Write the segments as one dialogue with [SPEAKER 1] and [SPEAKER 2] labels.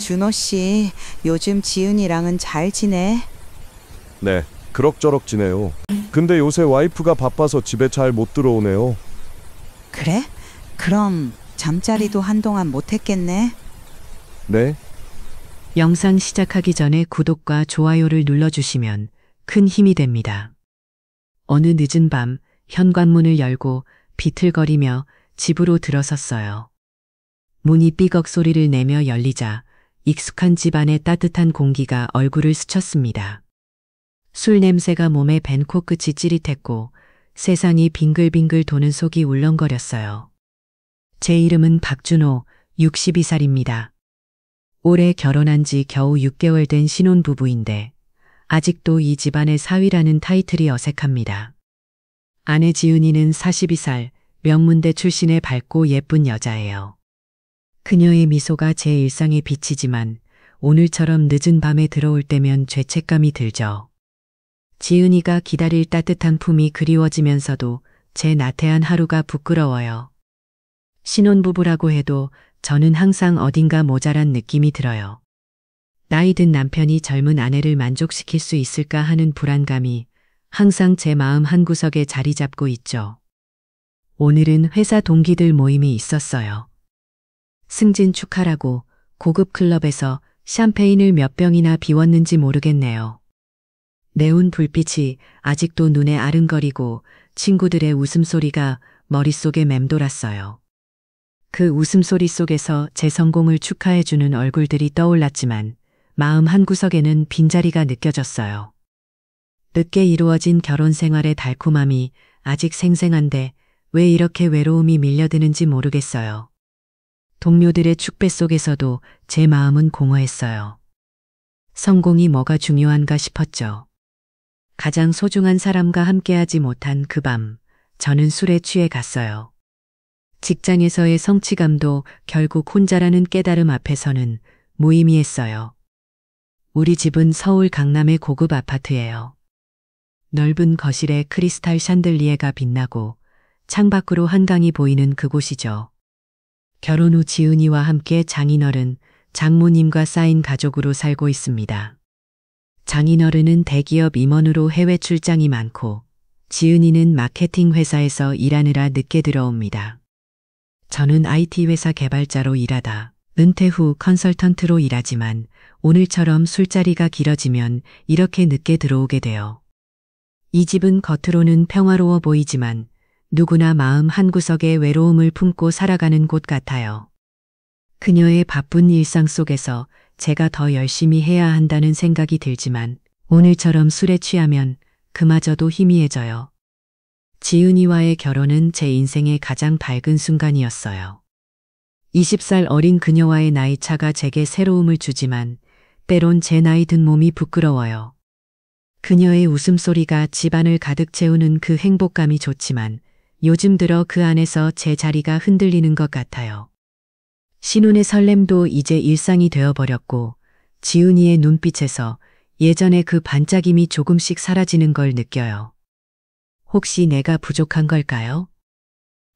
[SPEAKER 1] 준호 씨, 요즘 지은이랑은 잘 지내?
[SPEAKER 2] 네, 그럭저럭 지내요. 근데 요새 와이프가 바빠서 집에 잘 못 들어오네요.
[SPEAKER 1] 그래? 그럼 잠자리도 한동안 못했겠네?
[SPEAKER 2] 네,
[SPEAKER 3] 영상 시작하기 전에 구독과 좋아요를 눌러주시면 큰 힘이 됩니다. 어느 늦은 밤 현관문을 열고 비틀거리며 집으로 들어섰어요. 문이 삐걱 소리를 내며 열리자 익숙한 집안의 따뜻한 공기가 얼굴을 스쳤습니다. 술 냄새가 몸에 밴 코끝이 찌릿했고 세상이 빙글빙글 도는 속이 울렁거렸어요. 제 이름은 박준호, 62살입니다. 올해 결혼한 지 겨우 6개월 된 신혼부부인데 아직도 이 집안의 사위라는 타이틀이 어색합니다. 아내 지은이는 42살, 명문대 출신의 밝고 예쁜 여자예요. 그녀의 미소가 제 일상에 비치지만 오늘처럼 늦은 밤에 들어올 때면 죄책감이 들죠. 지은이가 기다릴 따뜻한 품이 그리워지면서도 제 나태한 하루가 부끄러워요. 신혼부부라고 해도 저는 항상 어딘가 모자란 느낌이 들어요. 나이 든 남편이 젊은 아내를 만족시킬 수 있을까 하는 불안감이 항상 제 마음 한구석에 자리 잡고 있죠. 오늘은 회사 동기들 모임이 있었어요. 승진 축하라고 고급 클럽에서 샴페인을 몇 병이나 비웠는지 모르겠네요. 내온 불빛이 아직도 눈에 아른거리고 친구들의 웃음소리가 머릿속에 맴돌았어요. 그 웃음소리 속에서 제 성공을 축하해주는 얼굴들이 떠올랐지만 마음 한구석에는 빈자리가 느껴졌어요. 늦게 이루어진 결혼 생활의 달콤함이 아직 생생한데 왜 이렇게 외로움이 밀려드는지 모르겠어요. 동료들의 축배 속에서도 제 마음은 공허했어요. 성공이 뭐가 중요한가 싶었죠. 가장 소중한 사람과 함께하지 못한 그 밤, 저는 술에 취해 갔어요. 직장에서의 성취감도 결국 혼자라는 깨달음 앞에서는 무의미했어요. 우리 집은 서울 강남의 고급 아파트예요. 넓은 거실에 크리스탈 샹들리에가 빛나고 창밖으로 한강이 보이는 그곳이죠. 결혼 후 지은이와 함께 장인어른, 장모님과 쌓인 가족으로 살고 있습니다. 장인어른은 대기업 임원으로 해외 출장이 많고 지은이는 마케팅 회사에서 일하느라 늦게 들어옵니다. 저는 IT 회사 개발자로 일하다 은퇴 후 컨설턴트로 일하지만 오늘처럼 술자리가 길어지면 이렇게 늦게 들어오게 돼요. 이 집은 겉으로는 평화로워 보이지만 누구나 마음 한구석에 외로움을 품고 살아가는 곳 같아요. 그녀의 바쁜 일상 속에서 제가 더 열심히 해야 한다는 생각이 들지만 오늘처럼 술에 취하면 그마저도 희미해져요. 지은이와의 결혼은 제 인생의 가장 밝은 순간이었어요. 20살 어린 그녀와의 나이 차가 제게 새로움을 주지만 때론 제 나이 든 몸이 부끄러워요. 그녀의 웃음소리가 집안을 가득 채우는 그 행복감이 좋지만 요즘 들어 그 안에서 제 자리가 흔들리는 것 같아요. 신혼의 설렘도 이제 일상이 되어버렸고 지은이의 눈빛에서 예전의 그 반짝임이 조금씩 사라지는 걸 느껴요. 혹시 내가 부족한 걸까요?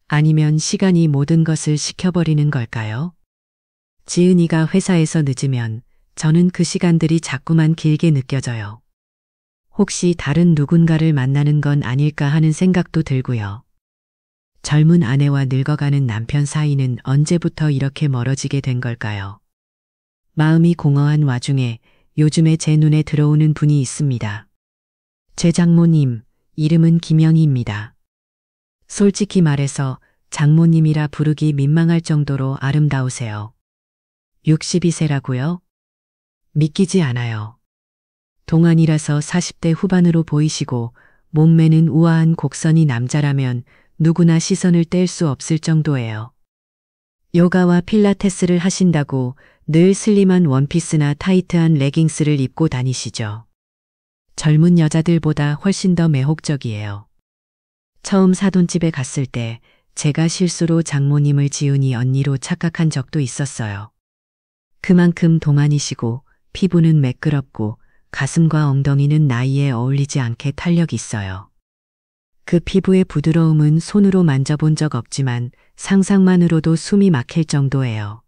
[SPEAKER 3] 아니면 시간이 모든 것을 식혀버리는 걸까요? 지은이가 회사에서 늦으면 저는 그 시간들이 자꾸만 길게 느껴져요. 혹시 다른 누군가를 만나는 건 아닐까 하는 생각도 들고요. 젊은 아내와 늙어가는 남편 사이는 언제부터 이렇게 멀어지게 된 걸까요? 마음이 공허한 와중에 요즘에 제 눈에 들어오는 분이 있습니다. 제 장모님, 이름은 김영희입니다. 솔직히 말해서 장모님이라 부르기 민망할 정도로 아름다우세요. 62세라고요? 믿기지 않아요. 동안이라서 40대 후반으로 보이시고 몸매는 우아한 곡선이 남자라면 누구나 시선을 뗄 수 없을 정도예요. 요가와 필라테스를 하신다고 늘 슬림한 원피스나 타이트한 레깅스를 입고 다니시죠. 젊은 여자들보다 훨씬 더 매혹적이에요. 처음 사돈집에 갔을 때 제가 실수로 장모님을 지은이 언니로 착각한 적도 있었어요. 그만큼 동안이시고 피부는 매끄럽고 가슴과 엉덩이는 나이에 어울리지 않게 탄력이 있어요. 그 피부의 부드러움은 손으로 만져본 적 없지만 상상만으로도 숨이 막힐 정도예요.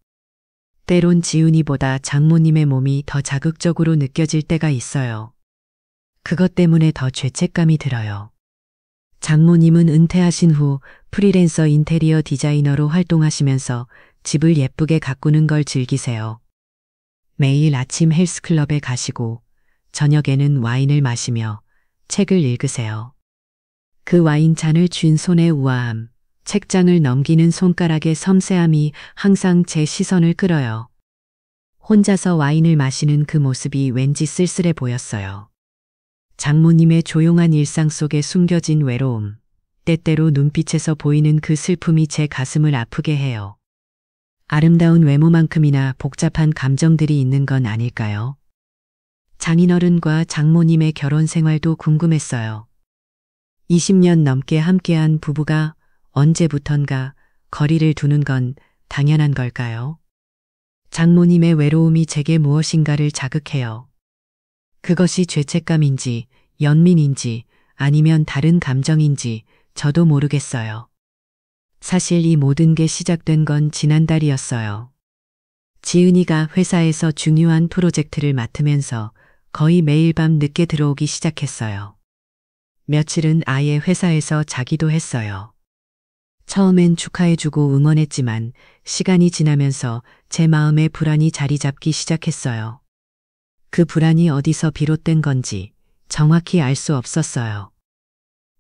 [SPEAKER 3] 때론 지은이보다 장모님의 몸이 더 자극적으로 느껴질 때가 있어요. 그것 때문에 더 죄책감이 들어요. 장모님은 은퇴하신 후 프리랜서 인테리어 디자이너로 활동하시면서 집을 예쁘게 가꾸는 걸 즐기세요. 매일 아침 헬스클럽에 가시고 저녁에는 와인을 마시며 책을 읽으세요. 그 와인잔을 쥔 손의 우아함, 책장을 넘기는 손가락의 섬세함이 항상 제 시선을 끌어요. 혼자서 와인을 마시는 그 모습이 왠지 쓸쓸해 보였어요. 장모님의 조용한 일상 속에 숨겨진 외로움, 때때로 눈빛에서 보이는 그 슬픔이 제 가슴을 아프게 해요. 아름다운 외모만큼이나 복잡한 감정들이 있는 건 아닐까요? 장인어른과 장모님의 결혼 생활도 궁금했어요. 20년 넘게 함께한 부부가 언제부턴가 거리를 두는 건 당연한 걸까요? 장모님의 외로움이 제게 무엇인가를 자극해요. 그것이 죄책감인지, 연민인지, 아니면 다른 감정인지 저도 모르겠어요. 사실 이 모든 게 시작된 건 지난달이었어요. 지은이가 회사에서 중요한 프로젝트를 맡으면서 거의 매일 밤 늦게 들어오기 시작했어요. 며칠은 아예 회사에서 자기도 했어요. 처음엔 축하해주고 응원했지만 시간이 지나면서 제 마음에 불안이 자리 잡기 시작했어요. 그 불안이 어디서 비롯된 건지 정확히 알 수 없었어요.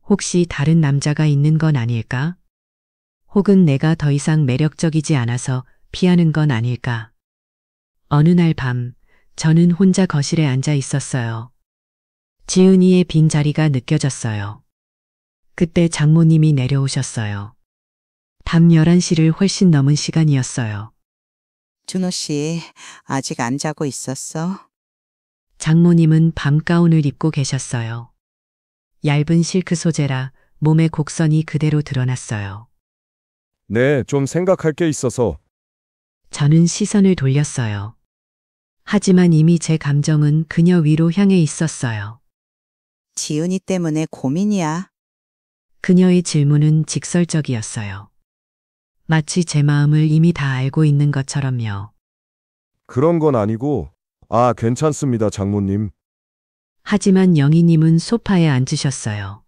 [SPEAKER 3] 혹시 다른 남자가 있는 건 아닐까? 혹은 내가 더 이상 매력적이지 않아서 피하는 건 아닐까? 어느 날 밤, 저는 혼자 거실에 앉아 있었어요. 지은이의 빈자리가 느껴졌어요. 그때 장모님이 내려오셨어요. 밤 11시를 훨씬 넘은 시간이었어요.
[SPEAKER 1] 준호 씨, 아직 안 자고 있었어?
[SPEAKER 3] 장모님은 밤 가운을 입고 계셨어요. 얇은 실크 소재라 몸의 곡선이 그대로 드러났어요.
[SPEAKER 2] 네, 좀 생각할 게 있어서.
[SPEAKER 3] 저는 시선을 돌렸어요. 하지만 이미 제 감정은 그녀 위로 향해 있었어요.
[SPEAKER 1] 지은이 때문에 고민이야.
[SPEAKER 3] 그녀의 질문은 직설적이었어요. 마치 제 마음을 이미 다 알고 있는 것처럼요.
[SPEAKER 2] 그런 건 아니고, 아, 괜찮습니다, 장모님.
[SPEAKER 3] 하지만 영희님은 소파에 앉으셨어요.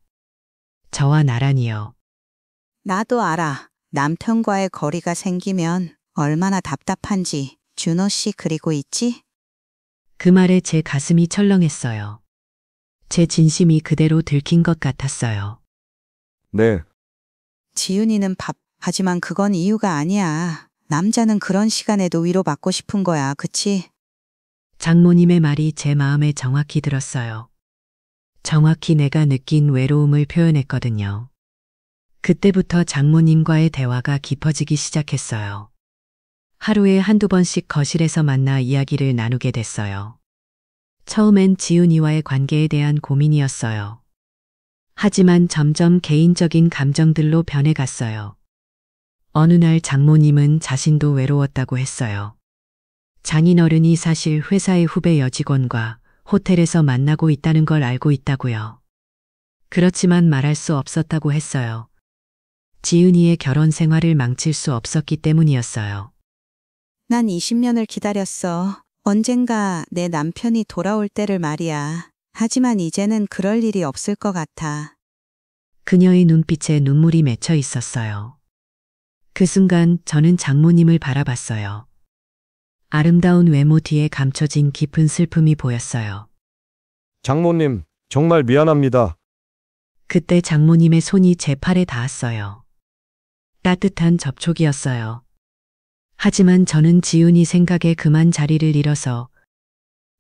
[SPEAKER 3] 저와 나란히요.
[SPEAKER 1] 나도 알아. 남편과의 거리가 생기면 얼마나 답답한지 준호 씨 그리고 있지?
[SPEAKER 3] 그 말에 제 가슴이 철렁했어요. 제 진심이 그대로 들킨 것 같았어요.
[SPEAKER 2] 네,
[SPEAKER 1] 지은이는 하지만 그건 이유가 아니야. 남자는 그런 시간에도 위로받고 싶은 거야, 그치?
[SPEAKER 3] 장모님의 말이 제 마음에 정확히 들었어요. 정확히 내가 느낀 외로움을 표현했거든요. 그때부터 장모님과의 대화가 깊어지기 시작했어요. 하루에 한두 번씩 거실에서 만나 이야기를 나누게 됐어요. 처음엔 지은이와의 관계에 대한 고민이었어요. 하지만 점점 개인적인 감정들로 변해갔어요. 어느 날 장모님은 자신도 외로웠다고 했어요. 장인어른이 사실 회사의 후배 여직원과 호텔에서 만나고 있다는 걸 알고 있다고요. 그렇지만 말할 수 없었다고 했어요. 지은이의 결혼 생활을 망칠 수 없었기 때문이었어요.
[SPEAKER 1] 난 20년을 기다렸어. 언젠가 내 남편이 돌아올 때를 말이야. 하지만 이제는 그럴 일이 없을 것 같아.
[SPEAKER 3] 그녀의 눈빛에 눈물이 맺혀 있었어요. 그 순간 저는 장모님을 바라봤어요. 아름다운 외모 뒤에 감춰진 깊은 슬픔이 보였어요.
[SPEAKER 2] 장모님, 정말 미안합니다.
[SPEAKER 3] 그때 장모님의 손이 제 팔에 닿았어요. 따뜻한 접촉이었어요. 하지만 저는 지은이 생각에 그만 자리를 잃어서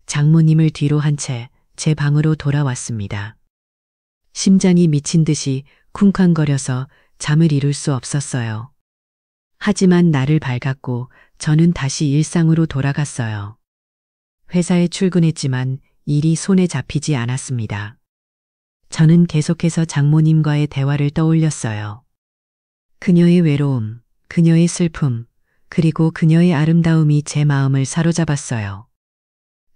[SPEAKER 3] 장모님을 뒤로 한 채 제 방으로 돌아왔습니다. 심장이 미친 듯이 쿵쾅거려서 잠을 이룰 수 없었어요. 하지만 날을 밝았고 저는 다시 일상으로 돌아갔어요. 회사에 출근했지만 일이 손에 잡히지 않았습니다. 저는 계속해서 장모님과의 대화를 떠올렸어요. 그녀의 외로움, 그녀의 슬픔, 그리고 그녀의 아름다움이 제 마음을 사로잡았어요.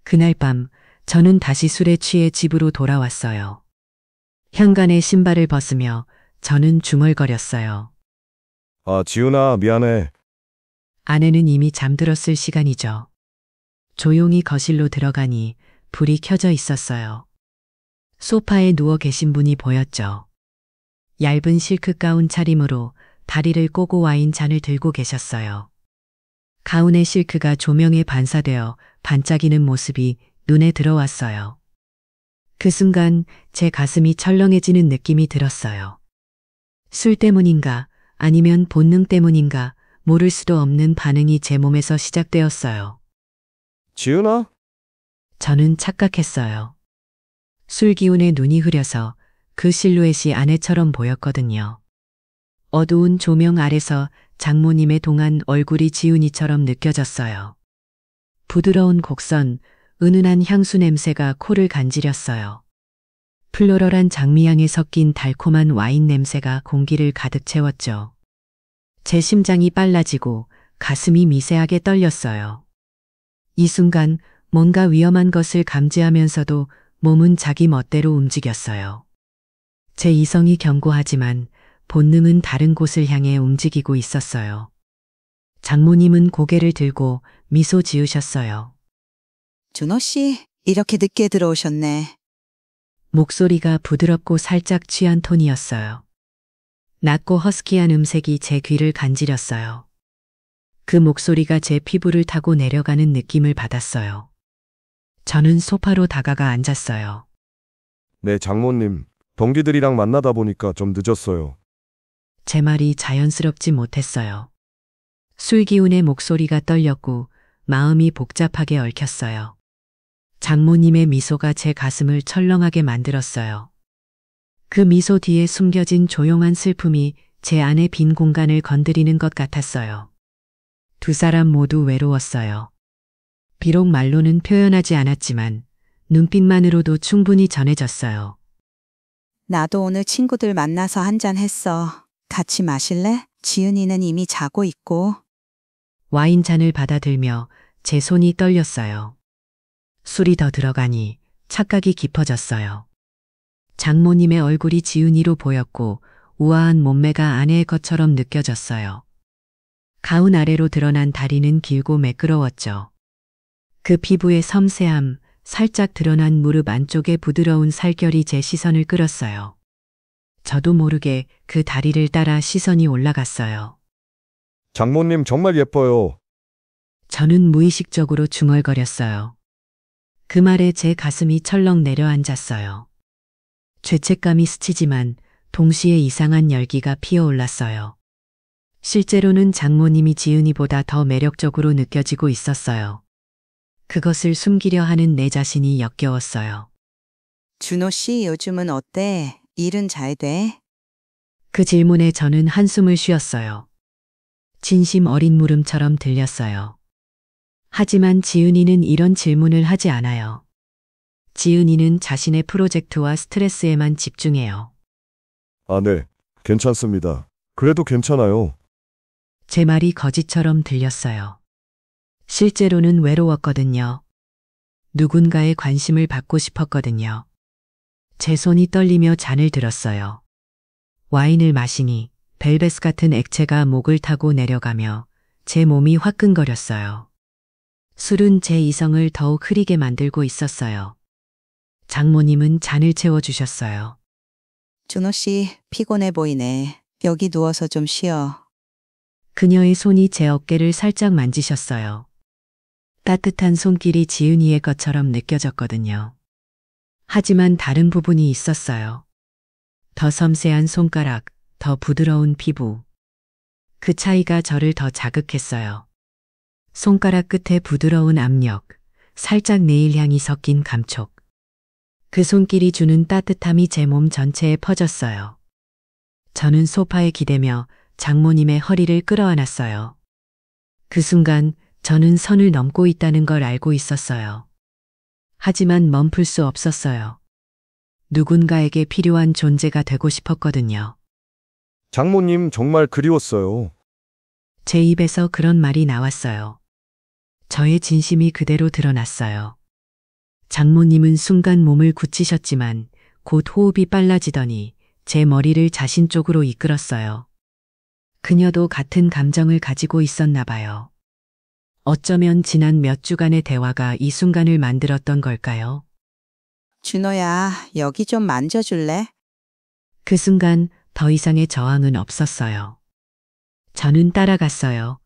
[SPEAKER 3] 그날 밤 저는 다시 술에 취해 집으로 돌아왔어요. 현관에 신발을 벗으며 저는 중얼거렸어요.
[SPEAKER 2] 아, 지은아, 미안해.
[SPEAKER 3] 아내는 이미 잠들었을 시간이죠. 조용히 거실로 들어가니 불이 켜져 있었어요. 소파에 누워 계신 분이 보였죠. 얇은 실크 가운 차림으로 다리를 꼬고 와인 잔을 들고 계셨어요. 가운의 실크가 조명에 반사되어 반짝이는 모습이 눈에 들어왔어요. 그 순간 제 가슴이 철렁해지는 느낌이 들었어요. 술 때문인가 아니면 본능 때문인가 모를 수도 없는 반응이 제 몸에서 시작되었어요.
[SPEAKER 2] 지은아?
[SPEAKER 3] 저는 착각했어요. 술 기운에 눈이 흐려서 그 실루엣이 아내처럼 보였거든요. 어두운 조명 아래서 장모님의 동안 얼굴이 지은이처럼 느껴졌어요. 부드러운 곡선, 은은한 향수 냄새가 코를 간지렸어요. 플로럴한 장미향에 섞인 달콤한 와인 냄새가 공기를 가득 채웠죠. 제 심장이 빨라지고 가슴이 미세하게 떨렸어요. 이 순간 뭔가 위험한 것을 감지하면서도 몸은 자기 멋대로 움직였어요. 제 이성이 견고하지만 본능은 다른 곳을 향해 움직이고 있었어요. 장모님은 고개를 들고 미소 지으셨어요.
[SPEAKER 1] 준호 씨, 이렇게 늦게 들어오셨네.
[SPEAKER 3] 목소리가 부드럽고 살짝 취한 톤이었어요. 낮고 허스키한 음색이 제 귀를 간지렸어요. 그 목소리가 제 피부를 타고 내려가는 느낌을 받았어요. 저는 소파로 다가가 앉았어요.
[SPEAKER 2] 네, 장모님. 동기들이랑 만나다 보니까 좀 늦었어요.
[SPEAKER 3] 제 말이 자연스럽지 못했어요. 술 기운의 목소리가 떨렸고 마음이 복잡하게 얽혔어요. 장모님의 미소가 제 가슴을 철렁하게 만들었어요. 그 미소 뒤에 숨겨진 조용한 슬픔이 제 안의 빈 공간을 건드리는 것 같았어요. 두 사람 모두 외로웠어요. 비록 말로는 표현하지 않았지만 눈빛만으로도 충분히 전해졌어요.
[SPEAKER 1] 나도 오늘 친구들 만나서 한잔 했어. 같이 마실래? 지은이는 이미 자고 있고.
[SPEAKER 3] 와인잔을 받아들며 제 손이 떨렸어요. 술이 더 들어가니 착각이 깊어졌어요. 장모님의 얼굴이 지은이로 보였고 우아한 몸매가 아내의 것처럼 느껴졌어요. 가운 아래로 드러난 다리는 길고 매끄러웠죠. 그 피부의 섬세함, 살짝 드러난 무릎 안쪽의 부드러운 살결이 제 시선을 끌었어요. 저도 모르게 그 다리를 따라 시선이 올라갔어요.
[SPEAKER 2] 장모님 정말 예뻐요.
[SPEAKER 3] 저는 무의식적으로 중얼거렸어요. 그 말에 제 가슴이 철렁 내려앉았어요. 죄책감이 스치지만 동시에 이상한 열기가 피어올랐어요. 실제로는 장모님이 지은이보다 더 매력적으로 느껴지고 있었어요. 그것을 숨기려 하는 내 자신이 역겨웠어요.
[SPEAKER 1] 준호 씨, 요즘은 어때? 일은 잘 돼?
[SPEAKER 3] 그 질문에 저는 한숨을 쉬었어요. 진심 어린 물음처럼 들렸어요. 하지만 지은이는 이런 질문을 하지 않아요. 지은이는 자신의 프로젝트와 스트레스에만 집중해요.
[SPEAKER 2] 아, 네. 괜찮습니다. 그래도 괜찮아요.
[SPEAKER 3] 제 말이 거짓처럼 들렸어요. 실제로는 외로웠거든요. 누군가의 관심을 받고 싶었거든요. 제 손이 떨리며 잔을 들었어요. 와인을 마시니 벨벳 같은 액체가 목을 타고 내려가며 제 몸이 화끈거렸어요. 술은 제 이성을 더욱 흐리게 만들고 있었어요. 장모님은 잔을 채워주셨어요.
[SPEAKER 1] 준호 씨, 피곤해 보이네. 여기 누워서 좀 쉬어.
[SPEAKER 3] 그녀의 손이 제 어깨를 살짝 만지셨어요. 따뜻한 손길이 지은이의 것처럼 느껴졌거든요. 하지만 다른 부분이 있었어요. 더 섬세한 손가락, 더 부드러운 피부. 그 차이가 저를 더 자극했어요. 손가락 끝에 부드러운 압력, 살짝 네일 향이 섞인 감촉. 그 손길이 주는 따뜻함이 제 몸 전체에 퍼졌어요. 저는 소파에 기대며 장모님의 허리를 끌어안았어요. 그 순간 저는 선을 넘고 있다는 걸 알고 있었어요. 하지만 멈출 수 없었어요. 누군가에게 필요한 존재가 되고 싶었거든요.
[SPEAKER 2] 장모님 정말 그리웠어요.
[SPEAKER 3] 제 입에서 그런 말이 나왔어요. 저의 진심이 그대로 드러났어요. 장모님은 순간 몸을 굳히셨지만 곧 호흡이 빨라지더니 제 머리를 자신 쪽으로 이끌었어요. 그녀도 같은 감정을 가지고 있었나 봐요. 어쩌면 지난 몇 주간의 대화가 이 순간을 만들었던 걸까요?
[SPEAKER 1] 준호야, 여기 좀 만져줄래?
[SPEAKER 3] 그 순간 더 이상의 저항은 없었어요. 저는 따라갔어요.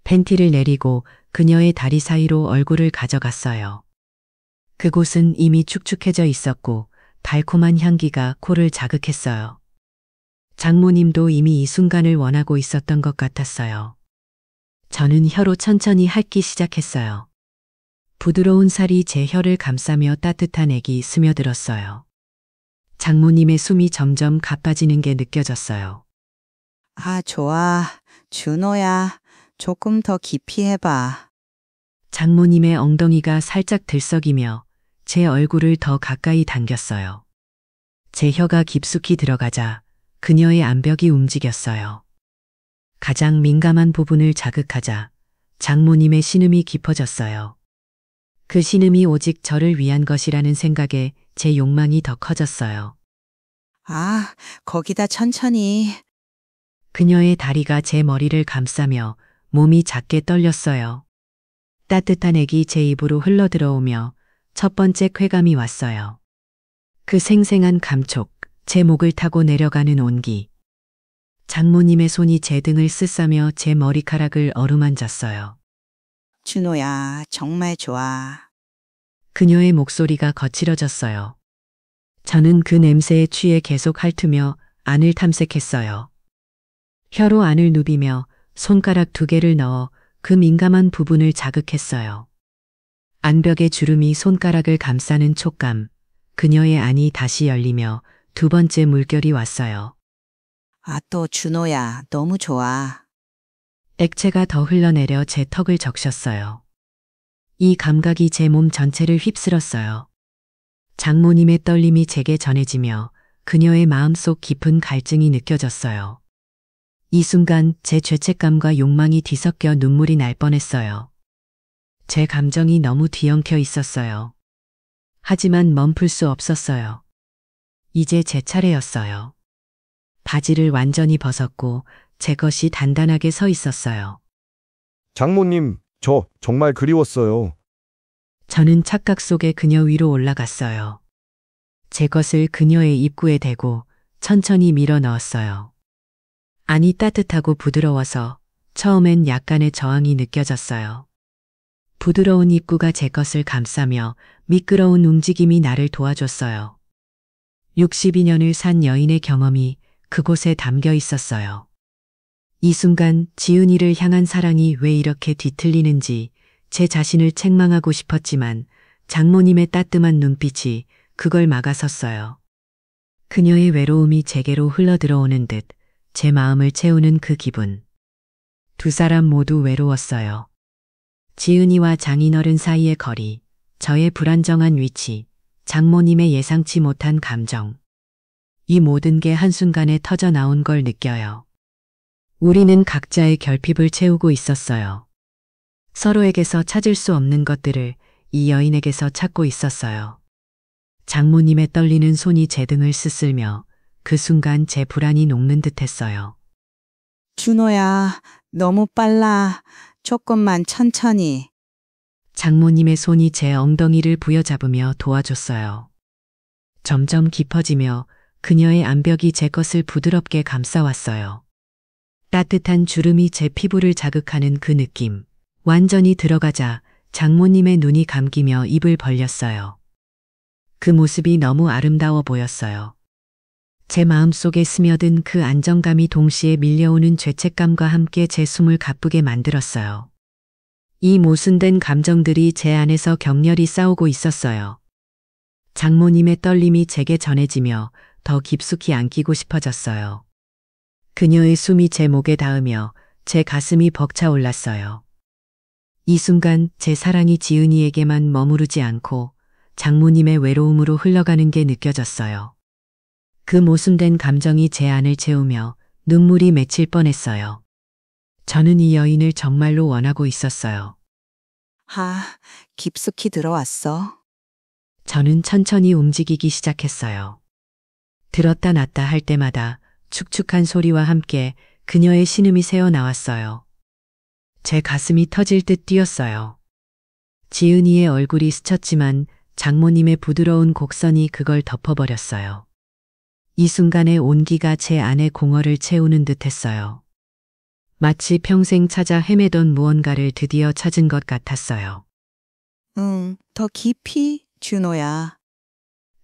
[SPEAKER 3] 팬티를 내리고 그녀의 다리 사이로 얼굴을 가져갔어요. 그곳은 이미 축축해져 있었고 달콤한 향기가 코를 자극했어요. 장모님도 이미 이 순간을 원하고 있었던 것 같았어요. 저는 혀로 천천히 핥기 시작했어요. 부드러운 살이 제 혀를 감싸며 따뜻한 액이 스며들었어요. 장모님의 숨이 점점 가빠지는 게 느껴졌어요.
[SPEAKER 1] 아, 좋아. 준호야, 조금 더 깊이 해봐.
[SPEAKER 3] 장모님의 엉덩이가 살짝 들썩이며 제 얼굴을 더 가까이 당겼어요. 제 혀가 깊숙이 들어가자 그녀의 암벽이 움직였어요. 가장 민감한 부분을 자극하자 장모님의 신음이 깊어졌어요. 그 신음이 오직 저를 위한 것이라는 생각에 제 욕망이 더 커졌어요.
[SPEAKER 1] 아, 거기다 천천히.
[SPEAKER 3] 그녀의 다리가 제 머리를 감싸며 몸이 작게 떨렸어요. 따뜻한 액이 제 입으로 흘러들어오며 첫 번째 쾌감이 왔어요. 그 생생한 감촉, 제 목을 타고 내려가는 온기. 장모님의 손이 제 등을 스싸며 제 머리카락을 어루만졌어요.
[SPEAKER 1] 준호야, 정말 좋아.
[SPEAKER 3] 그녀의 목소리가 거칠어졌어요. 저는 그 냄새에 취해 계속 핥으며 안을 탐색했어요. 혀로 안을 누비며 손가락 2개를 넣어 그 민감한 부분을 자극했어요. 안벽의 주름이 손가락을 감싸는 촉감, 그녀의 안이 다시 열리며 2번째 물결이 왔어요.
[SPEAKER 1] 아, 또 준호야, 너무 좋아.
[SPEAKER 3] 액체가 더 흘러내려 제 턱을 적셨어요. 이 감각이 제 몸 전체를 휩쓸었어요. 장모님의 떨림이 제게 전해지며 그녀의 마음속 깊은 갈증이 느껴졌어요. 이 순간 제 죄책감과 욕망이 뒤섞여 눈물이 날 뻔했어요. 제 감정이 너무 뒤엉켜 있었어요. 하지만 멈출 수 없었어요. 이제 제 차례였어요. 바지를 완전히 벗었고 제 것이 단단하게 서 있었어요.
[SPEAKER 2] 장모님, 저 정말 그리웠어요.
[SPEAKER 3] 저는 착각 속에 그녀 위로 올라갔어요. 제 것을 그녀의 입구에 대고 천천히 밀어 넣었어요. 안이 따뜻하고 부드러워서 처음엔 약간의 저항이 느껴졌어요. 부드러운 입구가 제 것을 감싸며 미끄러운 움직임이 나를 도와줬어요. 62년을 산 여인의 경험이 그곳에 담겨 있었어요. 이 순간 지은이를 향한 사랑이 왜 이렇게 뒤틀리는지 제 자신을 책망하고 싶었지만 장모님의 따끔한 눈빛이 그걸 막아섰어요. 그녀의 외로움이 제게로 흘러들어오는 듯 제 마음을 채우는 그 기분. 2 사람 모두 외로웠어요. 지은이와 장인어른 사이의 거리, 저의 불안정한 위치, 장모님의 예상치 못한 감정. 이 모든 게 한순간에 터져 나온 걸 느껴요. 우리는 각자의 결핍을 채우고 있었어요. 서로에게서 찾을 수 없는 것들을 이 여인에게서 찾고 있었어요. 장모님의 떨리는 손이 제 등을 스슬며 그 순간 제 불안이 녹는 듯 했어요.
[SPEAKER 1] 준호야, 너무 빨라. 조금만 천천히.
[SPEAKER 3] 장모님의 손이 제 엉덩이를 부여잡으며 도와줬어요. 점점 깊어지며 그녀의 암벽이 제 것을 부드럽게 감싸왔어요. 따뜻한 주름이 제 피부를 자극하는 그 느낌. 완전히 들어가자 장모님의 눈이 감기며 입을 벌렸어요. 그 모습이 너무 아름다워 보였어요. 제 마음속에 스며든 그 안정감이 동시에 밀려오는 죄책감과 함께 제 숨을 가쁘게 만들었어요. 이 모순된 감정들이 제 안에서 격렬히 싸우고 있었어요. 장모님의 떨림이 제게 전해지며 더 깊숙이 안기고 싶어졌어요. 그녀의 숨이 제 목에 닿으며 제 가슴이 벅차올랐어요. 이 순간 제 사랑이 지은이에게만 머무르지 않고 장모님의 외로움으로 흘러가는 게 느껴졌어요. 그 모순된 감정이 제 안을 채우며 눈물이 맺힐 뻔했어요. 저는 이 여인을 정말로 원하고 있었어요.
[SPEAKER 1] 아, 깊숙이 들어왔어.
[SPEAKER 3] 저는 천천히 움직이기 시작했어요. 들었다 놨다 할 때마다 축축한 소리와 함께 그녀의 신음이 새어나왔어요. 제 가슴이 터질 듯 뛰었어요. 지은이의 얼굴이 스쳤지만 장모님의 부드러운 곡선이 그걸 덮어버렸어요. 이 순간에 온기가 제 안의 공허를 채우는 듯 했어요. 마치 평생 찾아 헤매던 무언가를 드디어 찾은 것 같았어요.
[SPEAKER 1] 응, 더 깊이, 준호야.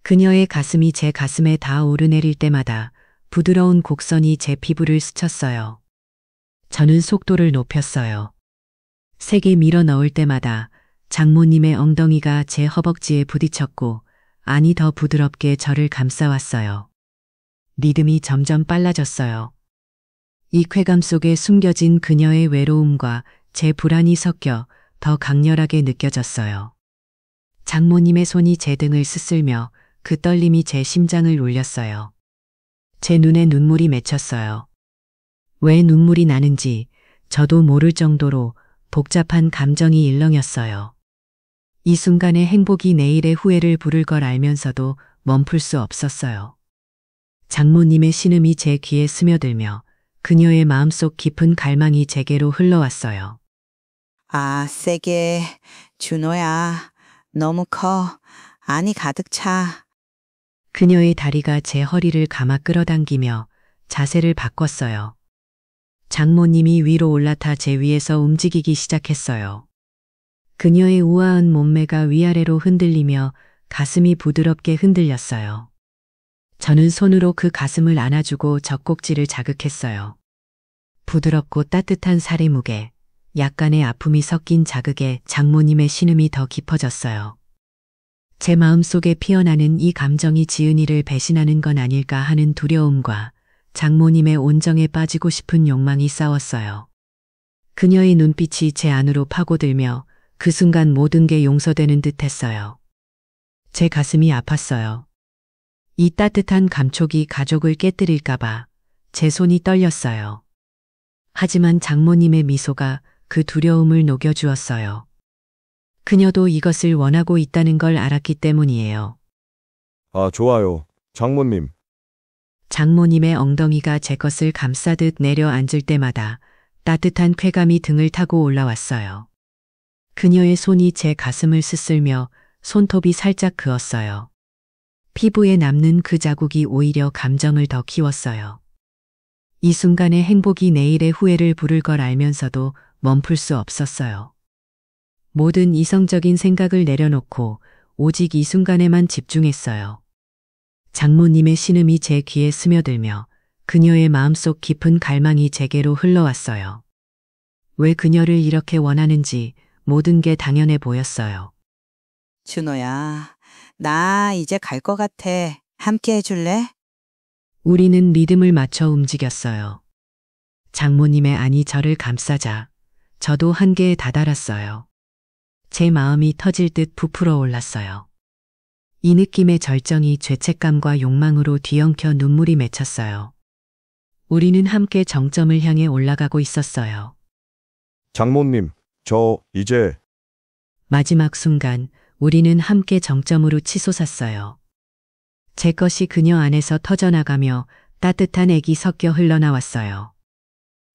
[SPEAKER 3] 그녀의 가슴이 제 가슴에 닿아 오르내릴 때마다 부드러운 곡선이 제 피부를 스쳤어요. 저는 속도를 높였어요. 세게 밀어 넣을 때마다 장모님의 엉덩이가 제 허벅지에 부딪혔고 안이 더 부드럽게 저를 감싸왔어요. 리듬이 점점 빨라졌어요. 이 쾌감 속에 숨겨진 그녀의 외로움과 제 불안이 섞여 더 강렬하게 느껴졌어요. 장모님의 손이 제 등을 스슬며 그 떨림이 제 심장을 울렸어요. 제 눈에 눈물이 맺혔어요. 왜 눈물이 나는지 저도 모를 정도로 복잡한 감정이 일렁였어요. 이 순간의 행복이 내일의 후회를 부를 걸 알면서도 멈출 수 없었어요. 장모님의 신음이 제 귀에 스며들며 그녀의 마음속 깊은 갈망이 제게로 흘러왔어요.
[SPEAKER 1] 아, 세게. 준호야. 너무 커. 안이 가득 차.
[SPEAKER 3] 그녀의 다리가 제 허리를 감아 끌어당기며 자세를 바꿨어요. 장모님이 위로 올라타 제 위에서 움직이기 시작했어요. 그녀의 우아한 몸매가 위아래로 흔들리며 가슴이 부드럽게 흔들렸어요. 저는 손으로 그 가슴을 안아주고 젖꼭지를 자극했어요. 부드럽고 따뜻한 살의 무게, 약간의 아픔이 섞인 자극에 장모님의 신음이 더 깊어졌어요. 제 마음속에 피어나는 이 감정이 지은이를 배신하는 건 아닐까 하는 두려움과 장모님의 온정에 빠지고 싶은 욕망이 싸웠어요. 그녀의 눈빛이 제 안으로 파고들며 그 순간 모든 게 용서되는 듯 했어요. 제 가슴이 아팠어요. 이 따뜻한 감촉이 가족을 깨뜨릴까봐 제 손이 떨렸어요. 하지만 장모님의 미소가 그 두려움을 녹여주었어요. 그녀도 이것을 원하고 있다는 걸 알았기 때문이에요.
[SPEAKER 2] 아, 좋아요. 장모님.
[SPEAKER 3] 장모님의 엉덩이가 제 것을 감싸듯 내려앉을 때마다 따뜻한 쾌감이 등을 타고 올라왔어요. 그녀의 손이 제 가슴을 스슬며 손톱이 살짝 그었어요. 피부에 남는 그 자국이 오히려 감정을 더 키웠어요. 이 순간의 행복이 내일의 후회를 부를 걸 알면서도 멈출 수 없었어요. 모든 이성적인 생각을 내려놓고 오직 이 순간에만 집중했어요. 장모님의 신음이 제 귀에 스며들며 그녀의 마음속 깊은 갈망이 제게로 흘러왔어요. 왜 그녀를 이렇게 원하는지 모든 게 당연해 보였어요.
[SPEAKER 1] 준호야. 나 이제 갈 것 같아. 함께 해줄래?
[SPEAKER 3] 우리는 리듬을 맞춰 움직였어요. 장모님의 안이 저를 감싸자 저도 한계에 다다랐어요. 제 마음이 터질 듯 부풀어 올랐어요. 이 느낌의 절정이 죄책감과 욕망으로 뒤엉켜 눈물이 맺혔어요. 우리는 함께 정점을 향해 올라가고 있었어요.
[SPEAKER 2] 장모님, 저 이제
[SPEAKER 3] 마지막 순간 우리는 함께 정점으로 치솟았어요. 제 것이 그녀 안에서 터져나가며 따뜻한 액이 섞여 흘러나왔어요.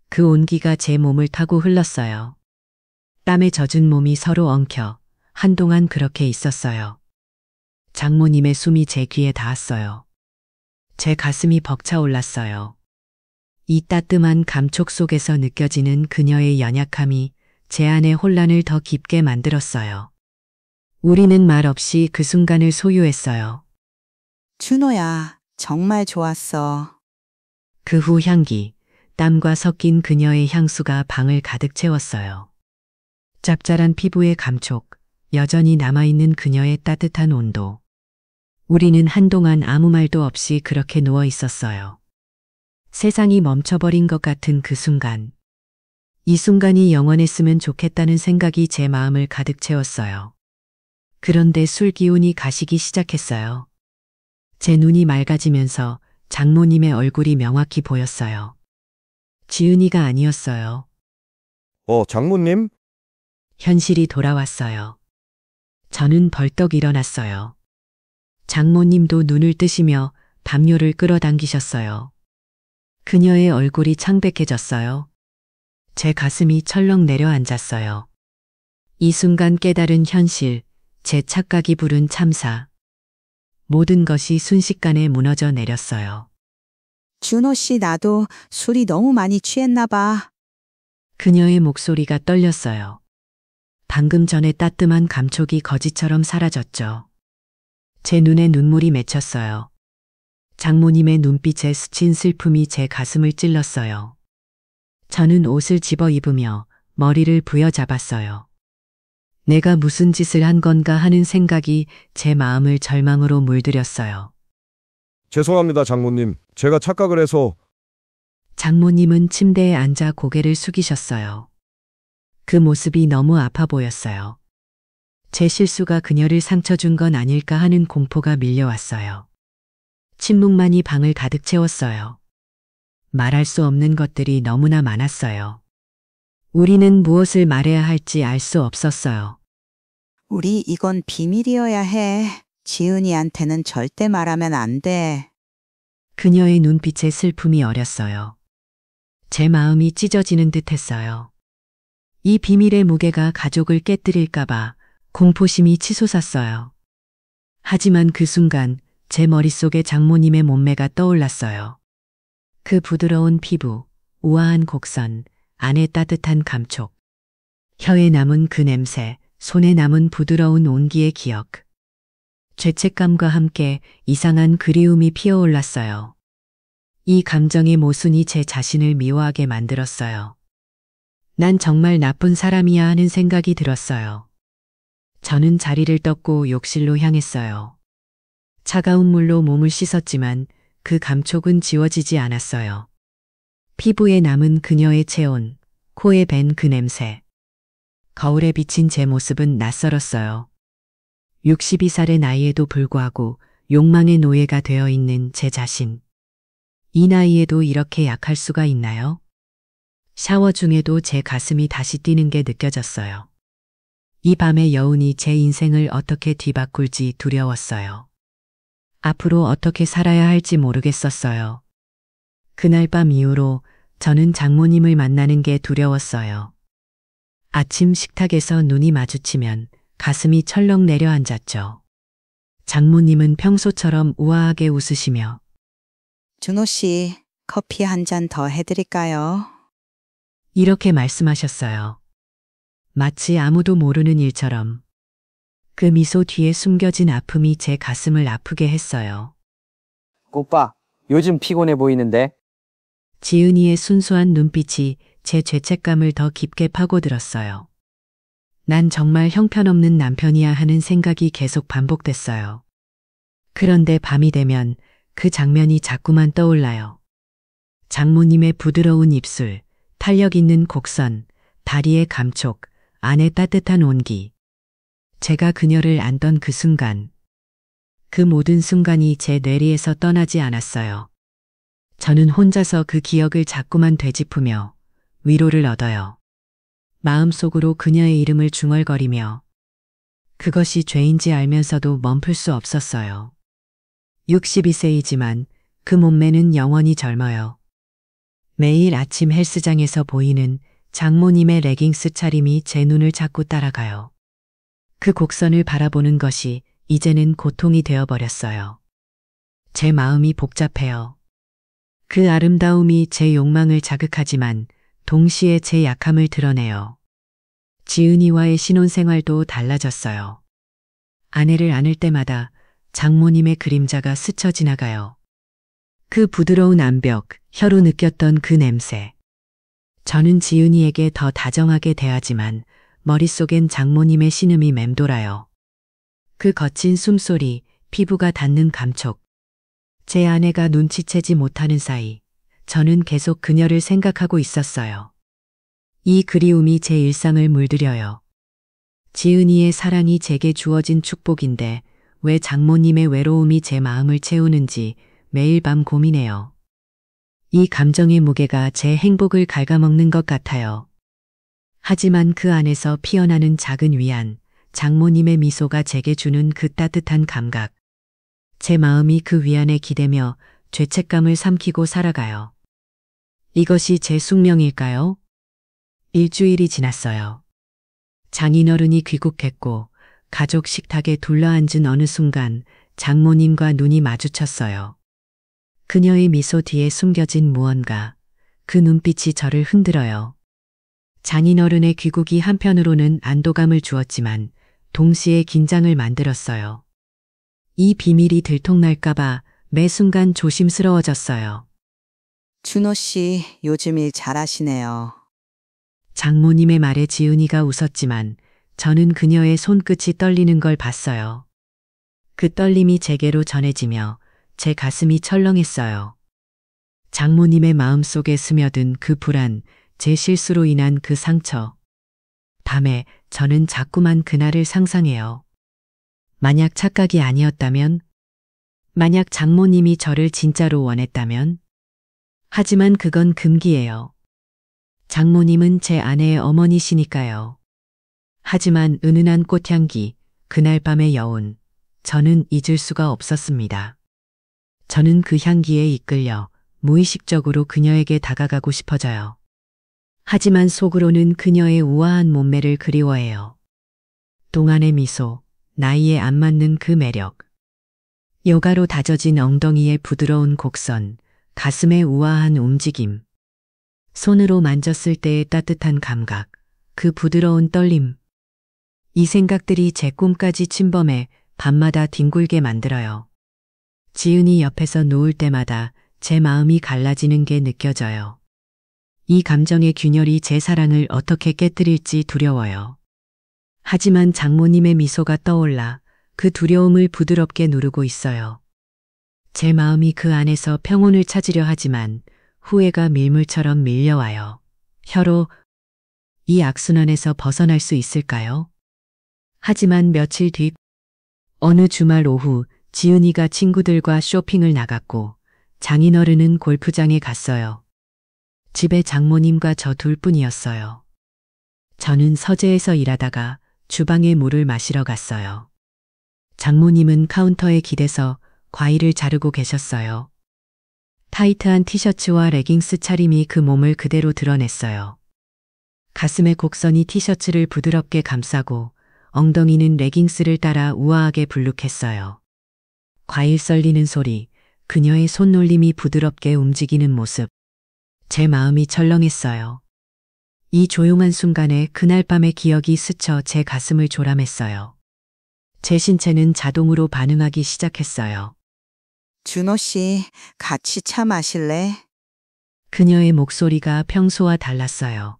[SPEAKER 3] 그 온기가 제 몸을 타고 흘렀어요. 땀에 젖은 몸이 서로 엉켜 한동안 그렇게 있었어요. 장모님의 숨이 제 귀에 닿았어요. 제 가슴이 벅차올랐어요. 이 따끔한 감촉 속에서 느껴지는 그녀의 연약함이 제 안의 혼란을 더 깊게 만들었어요. 우리는 말없이 그 순간을 소유했어요.
[SPEAKER 1] 준호야. 정말 좋았어.
[SPEAKER 3] 그 후 향기, 땀과 섞인 그녀의 향수가 방을 가득 채웠어요. 짭짤한 피부의 감촉, 여전히 남아있는 그녀의 따뜻한 온도. 우리는 한동안 아무 말도 없이 그렇게 누워 있었어요. 세상이 멈춰버린 것 같은 그 순간. 이 순간이 영원했으면 좋겠다는 생각이 제 마음을 가득 채웠어요. 그런데 술 기운이 가시기 시작했어요. 제 눈이 맑아지면서 장모님의 얼굴이 명확히 보였어요. 지은이가 아니었어요.
[SPEAKER 2] 장모님?
[SPEAKER 3] 현실이 돌아왔어요. 저는 벌떡 일어났어요. 장모님도 눈을 뜨시며 담요를 끌어당기셨어요. 그녀의 얼굴이 창백해졌어요. 제 가슴이 철렁 내려앉았어요. 이 순간 깨달은 현실, 제 착각이 부른 참사. 모든 것이 순식간에 무너져 내렸어요.
[SPEAKER 1] 준호 씨, 나도 술이 너무 많이 취했나 봐.
[SPEAKER 3] 그녀의 목소리가 떨렸어요. 방금 전에 따끔한 감촉이 거지처럼 사라졌죠. 제 눈에 눈물이 맺혔어요. 장모님의 눈빛에 스친 슬픔이 제 가슴을 찔렀어요. 저는 옷을 집어 입으며 머리를 부여잡았어요. 내가 무슨 짓을 한 건가 하는 생각이 제 마음을 절망으로 물들였어요.
[SPEAKER 2] 죄송합니다, 장모님. 제가 착각을 해서.
[SPEAKER 3] 장모님은 침대에 앉아 고개를 숙이셨어요. 그 모습이 너무 아파 보였어요. 제 실수가 그녀를 상처 준 건 아닐까 하는 공포가 밀려왔어요. 침묵만이 방을 가득 채웠어요. 말할 수 없는 것들이 너무나 많았어요. 우리는 무엇을 말해야 할지 알 수 없었어요.
[SPEAKER 1] 우리 이건 비밀이어야 해. 지은이한테는 절대 말하면 안 돼.
[SPEAKER 3] 그녀의 눈빛에 슬픔이 어렸어요. 제 마음이 찢어지는 듯 했어요. 이 비밀의 무게가 가족을 깨뜨릴까봐 공포심이 치솟았어요. 하지만 그 순간 제 머릿속에 장모님의 몸매가 떠올랐어요. 그 부드러운 피부, 우아한 곡선, 안에 따뜻한 감촉. 혀에 남은 그 냄새, 손에 남은 부드러운 온기의 기억. 죄책감과 함께 이상한 그리움이 피어올랐어요. 이 감정의 모순이 제 자신을 미워하게 만들었어요. 난 정말 나쁜 사람이야 하는 생각이 들었어요. 저는 자리를 떴고 욕실로 향했어요. 차가운 물로 몸을 씻었지만 그 감촉은 지워지지 않았어요. 피부에 남은 그녀의 체온, 코에 밴 그 냄새. 거울에 비친 제 모습은 낯설었어요. 62살의 나이에도 불구하고 욕망의 노예가 되어 있는 제 자신. 이 나이에도 이렇게 약할 수가 있나요? 샤워 중에도 제 가슴이 다시 뛰는 게 느껴졌어요. 이 밤의 여운이 제 인생을 어떻게 뒤바꿀지 두려웠어요. 앞으로 어떻게 살아야 할지 모르겠었어요. 그날 밤 이후로 저는 장모님을 만나는 게 두려웠어요. 아침 식탁에서 눈이 마주치면 가슴이 철렁 내려앉았죠. 장모님은 평소처럼 우아하게 웃으시며
[SPEAKER 1] 준호 씨, 커피 한 잔 더 해드릴까요?
[SPEAKER 3] 이렇게 말씀하셨어요. 마치 아무도 모르는 일처럼. 그 미소 뒤에 숨겨진 아픔이 제 가슴을 아프게 했어요.
[SPEAKER 4] 오빠, 요즘 피곤해 보이는데?
[SPEAKER 3] 지은이의 순수한 눈빛이 제 죄책감을 더 깊게 파고들었어요. 난 정말 형편없는 남편이야 하는 생각이 계속 반복됐어요. 그런데 밤이 되면 그 장면이 자꾸만 떠올라요. 장모님의 부드러운 입술, 탄력 있는 곡선, 다리의 감촉, 안의 따뜻한 온기. 제가 그녀를 안던 그 순간. 그 모든 순간이 제 뇌리에서 떠나지 않았어요. 저는 혼자서 그 기억을 자꾸만 되짚으며 위로를 얻어요. 마음속으로 그녀의 이름을 중얼거리며 그것이 죄인지 알면서도 멈출 수 없었어요. 62세이지만 그 몸매는 영원히 젊어요. 매일 아침 헬스장에서 보이는 장모님의 레깅스 차림이 제 눈을 자꾸 따라가요. 그 곡선을 바라보는 것이 이제는 고통이 되어버렸어요. 제 마음이 복잡해요. 그 아름다움이 제 욕망을 자극하지만 동시에 제 약함을 드러내요. 지은이와의 신혼생활도 달라졌어요. 아내를 안을 때마다 장모님의 그림자가 스쳐 지나가요. 그 부드러운 암벽, 혀로 느꼈던 그 냄새. 저는 지은이에게 더 다정하게 대하지만 머릿속엔 장모님의 신음이 맴돌아요. 그 거친 숨소리, 피부가 닿는 감촉. 제 아내가 눈치채지 못하는 사이 저는 계속 그녀를 생각하고 있었어요. 이 그리움이 제 일상을 물들여요. 지은이의 사랑이 제게 주어진 축복인데 왜 장모님의 외로움이 제 마음을 채우는지 매일 밤 고민해요. 이 감정의 무게가 제 행복을 갉아먹는 것 같아요. 하지만 그 안에서 피어나는 작은 위안, 장모님의 미소가 제게 주는 그 따뜻한 감각. 제 마음이 그 위안에 기대며 죄책감을 삼키고 살아가요. 이것이 제 숙명일까요? 일주일이 지났어요. 장인어른이 귀국했고 가족 식탁에 둘러앉은 어느 순간 장모님과 눈이 마주쳤어요. 그녀의 미소 뒤에 숨겨진 무언가, 그 눈빛이 저를 흔들어요. 장인어른의 귀국이 한편으로는 안도감을 주었지만 동시에 긴장을 만들었어요. 이 비밀이 들통날까봐 매 순간 조심스러워졌어요.
[SPEAKER 1] 준호 씨, 요즘 일 잘하시네요.
[SPEAKER 3] 장모님의 말에 지은이가 웃었지만 저는 그녀의 손끝이 떨리는 걸 봤어요. 그 떨림이 제게로 전해지며 제 가슴이 철렁했어요. 장모님의 마음속에 스며든 그 불안, 제 실수로 인한 그 상처. 밤에 저는 자꾸만 그날을 상상해요. 만약 착각이 아니었다면? 만약 장모님이 저를 진짜로 원했다면? 하지만 그건 금기예요. 장모님은 제 아내의 어머니시니까요. 하지만 은은한 꽃향기, 그날 밤의 여운, 저는 잊을 수가 없었습니다. 저는 그 향기에 이끌려 무의식적으로 그녀에게 다가가고 싶어져요. 하지만 속으로는 그녀의 우아한 몸매를 그리워해요. 동안의 미소, 나이에 안 맞는 그 매력. 여가로 다져진 엉덩이의 부드러운 곡선, 가슴의 우아한 움직임. 손으로 만졌을 때의 따뜻한 감각, 그 부드러운 떨림. 이 생각들이 제 꿈까지 침범해 밤마다 뒹굴게 만들어요. 지은이 옆에서 누울 때마다 제 마음이 갈라지는 게 느껴져요. 이 감정의 균열이 제 사랑을 어떻게 깨뜨릴지 두려워요. 하지만 장모님의 미소가 떠올라 그 두려움을 부드럽게 누르고 있어요. 제 마음이 그 안에서 평온을 찾으려 하지만 후회가 밀물처럼 밀려와요. 혀로 이 악순환에서 벗어날 수 있을까요? 하지만 며칠 뒤 어느 주말 오후 지은이가 친구들과 쇼핑을 나갔고 장인어른은 골프장에 갔어요. 집에 장모님과 저 둘뿐이었어요. 저는 서재에서 일하다가 주방에 물을 마시러 갔어요. 장모님은 카운터에 기대서 과일을 자르고 계셨어요. 타이트한 티셔츠와 레깅스 차림이 그 몸을 그대로 드러냈어요. 가슴의 곡선이 티셔츠를 부드럽게 감싸고 엉덩이는 레깅스를 따라 우아하게 불룩했어요. 과일 썰리는 소리, 그녀의 손놀림이 부드럽게 움직이는 모습. 제 마음이 철렁했어요. 이 조용한 순간에 그날 밤의 기억이 스쳐 제 가슴을 조람했어요. 제 신체는 자동으로 반응하기 시작했어요.
[SPEAKER 1] 준호 씨, 같이 차 마실래?
[SPEAKER 3] 그녀의 목소리가 평소와 달랐어요.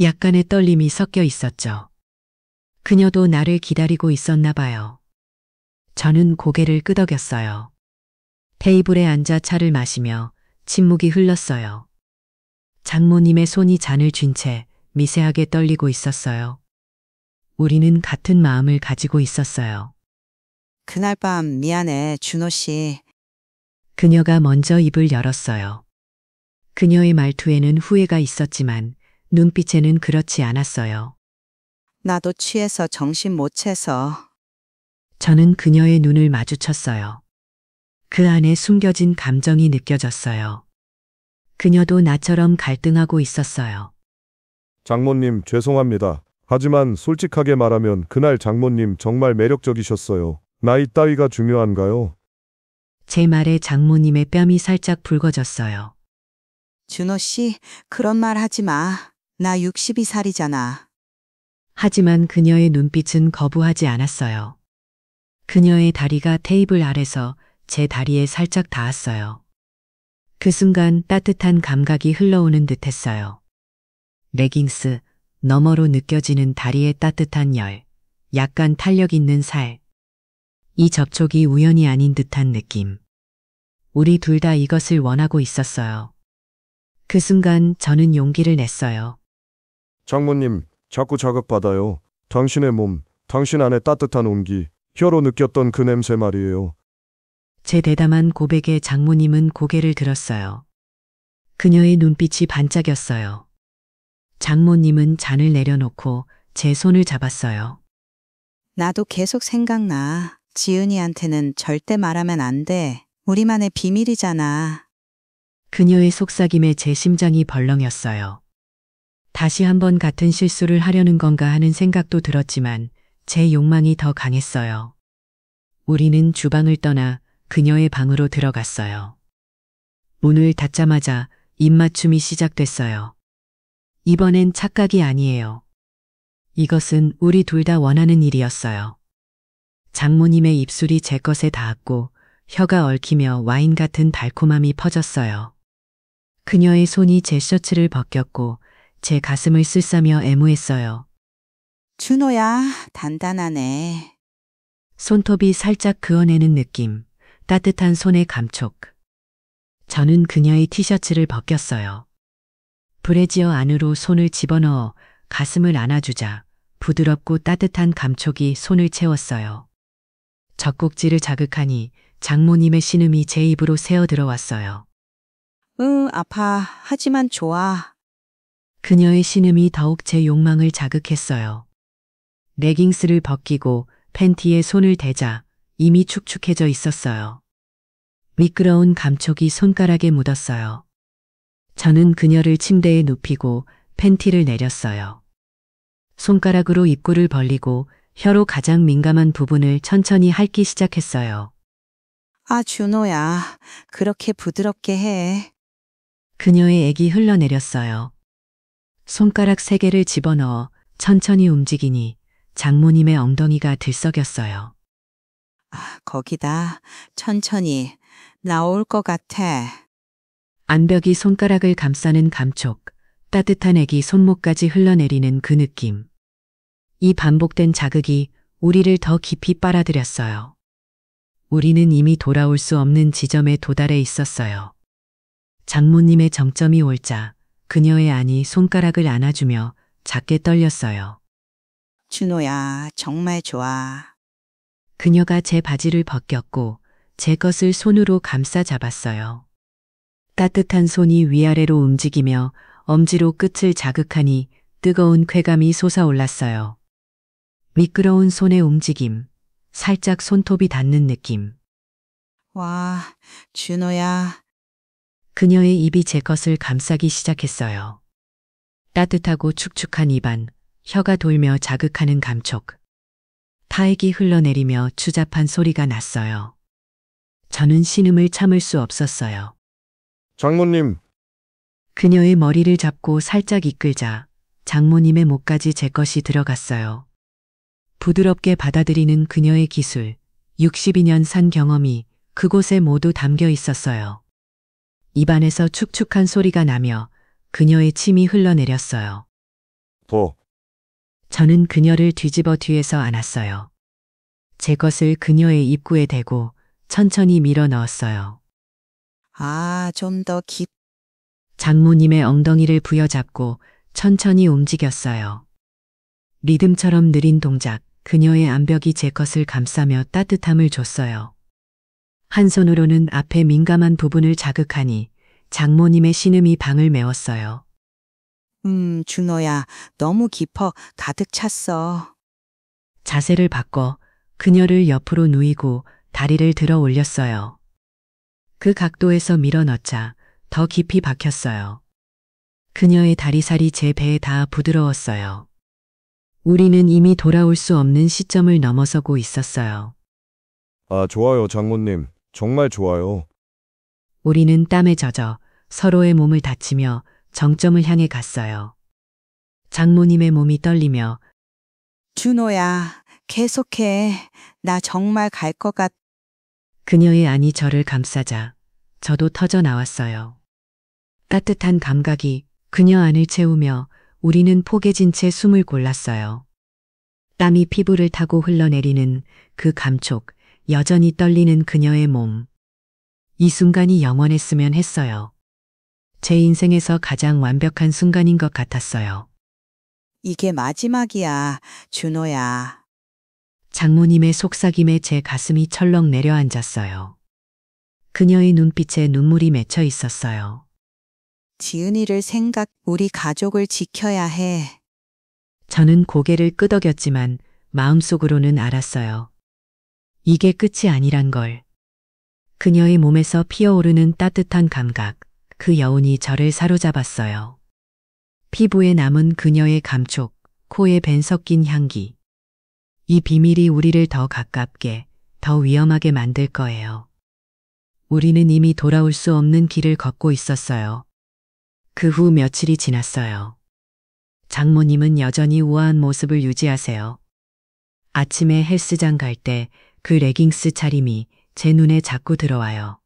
[SPEAKER 3] 약간의 떨림이 섞여 있었죠. 그녀도 나를 기다리고 있었나 봐요. 저는 고개를 끄덕였어요. 테이블에 앉아 차를 마시며 침묵이 흘렀어요. 장모님의 손이 잔을 쥔 채 미세하게 떨리고 있었어요. 우리는 같은 마음을 가지고 있었어요.
[SPEAKER 1] 그날 밤 미안해, 준호 씨.
[SPEAKER 3] 그녀가 먼저 입을 열었어요. 그녀의 말투에는 후회가 있었지만 눈빛에는 그렇지 않았어요.
[SPEAKER 1] 나도 취해서 정신 못 차서.
[SPEAKER 3] 저는 그녀의 눈을 마주쳤어요. 그 안에 숨겨진 감정이 느껴졌어요. 그녀도 나처럼 갈등하고 있었어요.
[SPEAKER 2] 장모님, 죄송합니다. 하지만 솔직하게 말하면 그날 장모님 정말 매력적이셨어요. 나이 따위가 중요한가요?
[SPEAKER 3] 제 말에 장모님의 뺨이 살짝 붉어졌어요.
[SPEAKER 1] 준호 씨, 그런 말 하지 마. 나 62살이잖아.
[SPEAKER 3] 하지만 그녀의 눈빛은 거부하지 않았어요. 그녀의 다리가 테이블 아래서 제 다리에 살짝 닿았어요. 그 순간 따뜻한 감각이 흘러오는 듯했어요. 레깅스, 너머로 느껴지는 다리의 따뜻한 열, 약간 탄력 있는 살. 이 접촉이 우연이 아닌 듯한 느낌. 우리 둘 다 이것을 원하고 있었어요. 그 순간 저는 용기를 냈어요.
[SPEAKER 2] 장모님, 자꾸 자극받아요. 당신의 몸, 당신 안의 따뜻한 온기, 혀로 느꼈던 그 냄새 말이에요.
[SPEAKER 3] 제 대담한 고백에 장모님은 고개를 들었어요. 그녀의 눈빛이 반짝였어요. 장모님은 잔을 내려놓고 제 손을 잡았어요.
[SPEAKER 1] 나도 계속 생각나. 지은이한테는 절대 말하면 안 돼. 우리만의 비밀이잖아.
[SPEAKER 3] 그녀의 속삭임에 제 심장이 벌렁였어요. 다시 한번 같은 실수를 하려는 건가 하는 생각도 들었지만 제 욕망이 더 강했어요. 우리는 주방을 떠나 그녀의 방으로 들어갔어요. 문을 닫자마자 입맞춤이 시작됐어요. 이번엔 착각이 아니에요. 이것은 우리 둘 다 원하는 일이었어요. 장모님의 입술이 제 것에 닿았고 혀가 얽히며 와인 같은 달콤함이 퍼졌어요. 그녀의 손이 제 셔츠를 벗겼고 제 가슴을 쓸싸며 애무했어요.
[SPEAKER 1] 준호야, 단단하네.
[SPEAKER 3] 손톱이 살짝 그어내는 느낌, 따뜻한 손의 감촉. 저는 그녀의 티셔츠를 벗겼어요. 브래지어 안으로 손을 집어넣어 가슴을 안아주자 부드럽고 따뜻한 감촉이 손을 채웠어요. 젖꼭지를 자극하니 장모님의 신음이 제 입으로 새어 들어왔어요.
[SPEAKER 1] 아파. 하지만 좋아.
[SPEAKER 3] 그녀의 신음이 더욱 제 욕망을 자극했어요. 레깅스를 벗기고 팬티에 손을 대자 이미 축축해져 있었어요. 미끄러운 감촉이 손가락에 묻었어요. 저는 그녀를 침대에 눕히고 팬티를 내렸어요. 손가락으로 입구를 벌리고 혀로 가장 민감한 부분을 천천히 핥기 시작했어요.
[SPEAKER 1] 아, 준호야. 그렇게 부드럽게 해.
[SPEAKER 3] 그녀의 액이 흘러내렸어요. 손가락 3개를 집어넣어 천천히 움직이니 장모님의 엉덩이가 들썩였어요.
[SPEAKER 1] 아, 거기다. 천천히. 나올 것 같아.
[SPEAKER 3] 안벽이 손가락을 감싸는 감촉, 따뜻한 액이 손목까지 흘러내리는 그 느낌. 이 반복된 자극이 우리를 더 깊이 빨아들였어요. 우리는 이미 돌아올 수 없는 지점에 도달해 있었어요. 장모님의 정점이 올자 그녀의 안이 손가락을 안아주며 작게 떨렸어요.
[SPEAKER 1] 준호야, 정말 좋아.
[SPEAKER 3] 그녀가 제 바지를 벗겼고 제 것을 손으로 감싸 잡았어요. 따뜻한 손이 위아래로 움직이며 엄지로 끝을 자극하니 뜨거운 쾌감이 솟아올랐어요. 미끄러운 손의 움직임, 살짝 손톱이 닿는 느낌.
[SPEAKER 1] 와, 준호야.
[SPEAKER 3] 그녀의 입이 제 것을 감싸기 시작했어요. 따뜻하고 축축한 입안, 혀가 돌며 자극하는 감촉. 타액이 흘러내리며 추잡한 소리가 났어요. 저는 신음을 참을 수 없었어요.
[SPEAKER 2] 장모님,
[SPEAKER 3] 그녀의 머리를 잡고 살짝 이끌자 장모님의 목까지 제 것이 들어갔어요. 부드럽게 받아들이는 그녀의 기술, 62년 산 경험이 그곳에 모두 담겨 있었어요. 입안에서 축축한 소리가 나며 그녀의 침이 흘러내렸어요. 저는 그녀를 뒤집어 뒤에서 안았어요. 제 것을 그녀의 입구에 대고 천천히 밀어 넣었어요.
[SPEAKER 1] 아, 좀 더
[SPEAKER 3] 장모님의 엉덩이를 부여잡고 천천히 움직였어요. 리듬처럼 느린 동작, 그녀의 암벽이 제 것을 감싸며 따뜻함을 줬어요. 한 손으로는 앞에 민감한 부분을 자극하니 장모님의 신음이 방을 메웠어요.
[SPEAKER 1] 준호야. 너무 깊어. 가득 찼어.
[SPEAKER 3] 자세를 바꿔 그녀를 옆으로 누이고 다리를 들어 올렸어요. 그 각도에서 밀어넣자 더 깊이 박혔어요. 그녀의 다리살이 제 배에 닿아 부드러웠어요. 우리는 이미 돌아올 수 없는 시점을 넘어서고 있었어요.
[SPEAKER 2] 아, 좋아요, 장모님. 정말 좋아요.
[SPEAKER 3] 우리는 땀에 젖어 서로의 몸을 다치며 정점을 향해 갔어요. 장모님의 몸이 떨리며
[SPEAKER 1] 준호야, 계속해. 나 정말 갈 것 같.
[SPEAKER 3] 그녀의 안이 저를 감싸자 저도 터져 나왔어요. 따뜻한 감각이 그녀 안을 채우며 우리는 포개진 채 숨을 골랐어요. 땀이 피부를 타고 흘러내리는 그 감촉, 여전히 떨리는 그녀의 몸. 이 순간이 영원했으면 했어요. 제 인생에서 가장 완벽한 순간인 것 같았어요.
[SPEAKER 1] 이게 마지막이야, 준호야.
[SPEAKER 3] 장모님의 속삭임에 제 가슴이 철렁 내려앉았어요. 그녀의 눈빛에 눈물이 맺혀 있었어요.
[SPEAKER 1] 지은이를 우리 가족을 지켜야 해.
[SPEAKER 3] 저는 고개를 끄덕였지만 마음속으로는 알았어요. 이게 끝이 아니란 걸. 그녀의 몸에서 피어오르는 따뜻한 감각, 그 여운이 저를 사로잡았어요. 피부에 남은 그녀의 감촉, 코에 밴 섞인 향기. 이 비밀이 우리를 더 가깝게, 더 위험하게 만들 거예요. 우리는 이미 돌아올 수 없는 길을 걷고 있었어요. 그 후 며칠이 지났어요. 장모님은 여전히 우아한 모습을 유지하세요. 아침에 헬스장 갈 때 그 레깅스 차림이 제 눈에 자꾸 들어와요.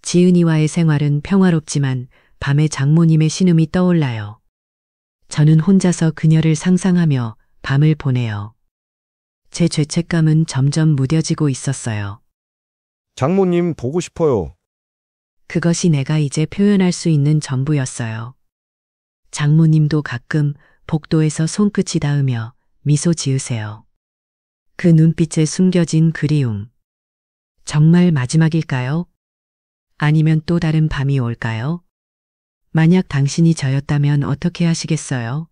[SPEAKER 3] 지은이와의 생활은 평화롭지만 밤에 장모님의 신음이 떠올라요. 저는 혼자서 그녀를 상상하며 밤을 보내요. 제 죄책감은 점점 무뎌지고 있었어요.
[SPEAKER 2] 장모님 보고 싶어요.
[SPEAKER 3] 그것이 내가 이제 표현할 수 있는 전부였어요. 장모님도 가끔 복도에서 손끝이 닿으며 미소 지으세요. 그 눈빛에 숨겨진 그리움. 정말 마지막일까요? 아니면 또 다른 밤이 올까요? 만약 당신이 저였다면 어떻게 하시겠어요?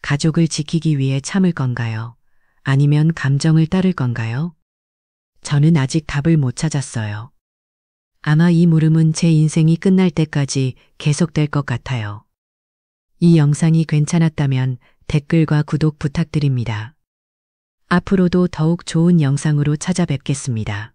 [SPEAKER 3] 가족을 지키기 위해 참을 건가요? 아니면 감정을 따를 건가요? 저는 아직 답을 못 찾았어요. 아마 이 물음은 제 인생이 끝날 때까지 계속될 것 같아요. 이 영상이 괜찮았다면 댓글과 구독 부탁드립니다. 앞으로도 더욱 좋은 영상으로 찾아뵙겠습니다.